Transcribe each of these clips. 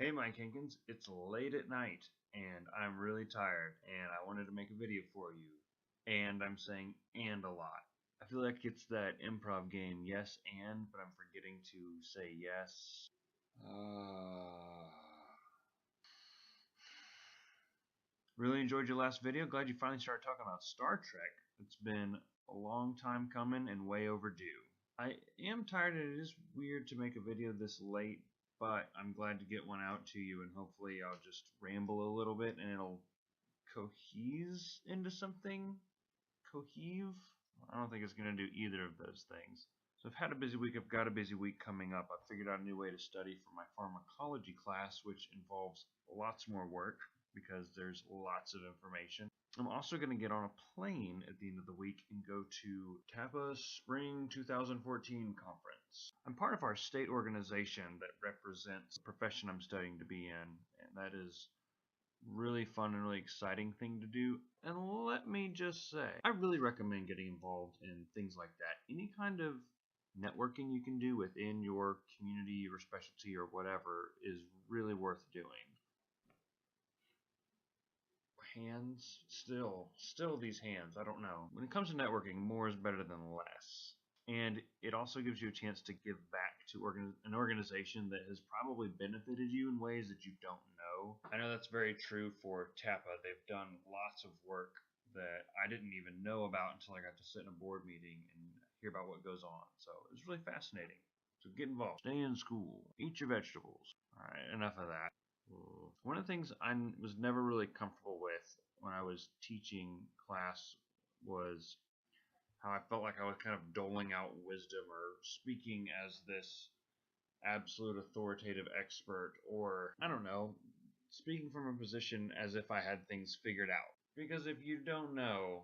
Hey Mike Hinkins, it's late at night and I'm really tired and I wanted to make a video for you. And I'm saying and a lot. I feel like it's that improv game, yes and, but I'm forgetting to say yes. Really enjoyed your last video. Glad you finally started talking about Star Trek. It's been a long time coming and way overdue. I am tired and it is weird to make a video this late, but I'm glad to get one out to you and hopefully I'll just ramble a little bit and it'll cohese into something. Coheve? I don't think it's going to do either of those things. So I've had a busy week. I've got a busy week coming up. I've figured out a new way to study for my pharmacology class, which involves lots more work because there's lots of information. I'm also going to get on a plane at the end of the week and go to TAPA Spring 2014 conference. I'm part of our state organization that represents the profession I'm studying to be in, and that is really fun and really exciting thing to do. And let me just say, I really recommend getting involved in things like that. Any kind of networking you can do within your community or specialty or whatever is really worth doing. Hands, still these hands, I don't know. When it comes to networking, more is better than less. And it also gives you a chance to give back to an organization that has probably benefited you in ways that you don't know. I know that's very true for TAPA. They've done lots of work that I didn't even know about until I got to sit in a board meeting and hear about what goes on. So it was really fascinating. So get involved. Stay in school. Eat your vegetables. Alright, enough of that. One of the things I was never really comfortable with when I was teaching class was how I felt like I was kind of doling out wisdom or speaking as this absolute authoritative expert, or I don't know, speaking from a position as if I had things figured out. Because if you don't know,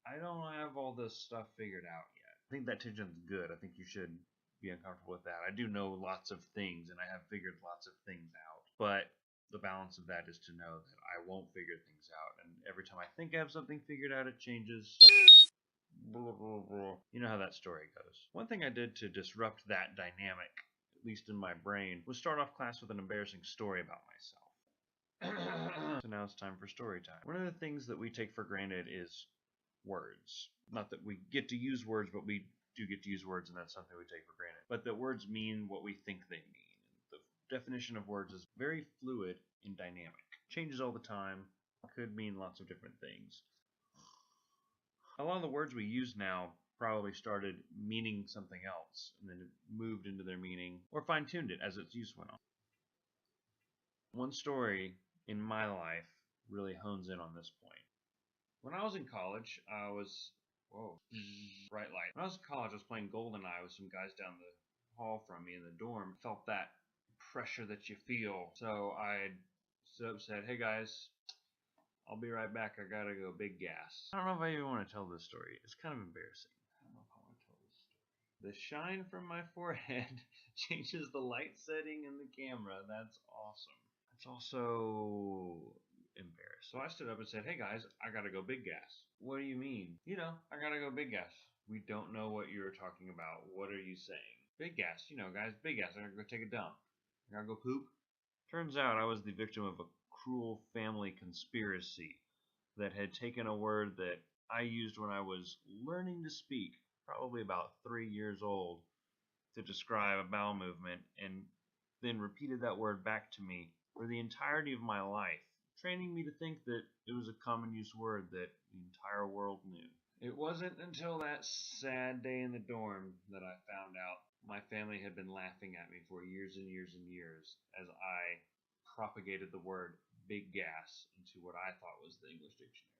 I don't have all this stuff figured out yet. I think that tension's good. I think you should be uncomfortable with that. I do know lots of things and I have figured lots of things out, but the balance of that is to know that I won't figure things out, and every time I think I have something figured out, it changes. You know how that story goes. One thing I did to disrupt that dynamic, at least in my brain, was start off class with an embarrassing story about myself. So now it's time for story time. One of the things that we take for granted is words. Not that we get to use words, but we do get to use words, and that's something we take for granted. But that words mean what we think they mean. The definition of words is very fluid and dynamic. Changes all the time, could mean lots of different things. A lot of the words we use now probably started meaning something else and then it moved into their meaning or fine-tuned it as its use went on. One story in my life really hones in on this point. When I was in college, I was bright light. When I was in college, I was playing GoldenEye with some guys down the hall from me in the dorm. Felt that pressure that you feel. So I stood up and said, "Hey guys, I'll be right back. I gotta go big gas." I don't know if I even want to tell this story. It's kind of embarrassing. I don't know if I want to tell this story. The shine from my forehead changes the light setting in the camera. That's awesome. It's also embarrassed. So I stood up and said, "Hey guys, I gotta go big gas." "What do you mean?" "You know, I gotta go big gas." "We don't know what you're talking about. What are you saying?" "Big gas, you know, guys, big gas. I gotta go take a dump. I gotta go poop." Turns out I was the victim of a cruel family conspiracy that had taken a word that I used when I was learning to speak, probably about 3 years old, to describe a bowel movement, and then repeated that word back to me for the entirety of my life, training me to think that it was a common use word that the entire world knew. It wasn't until that sad day in the dorm that I found out my family had been laughing at me for years and years and years as I propagated the word big gas into what I thought was the English dictionary.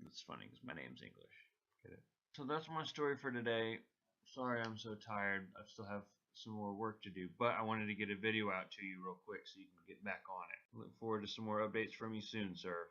It's funny because my name's English. Get it? So that's my story for today. Sorry I'm so tired. I still have some more work to do, but I wanted to get a video out to you real quick so you can get back on it. Look forward to some more updates from you soon, sir.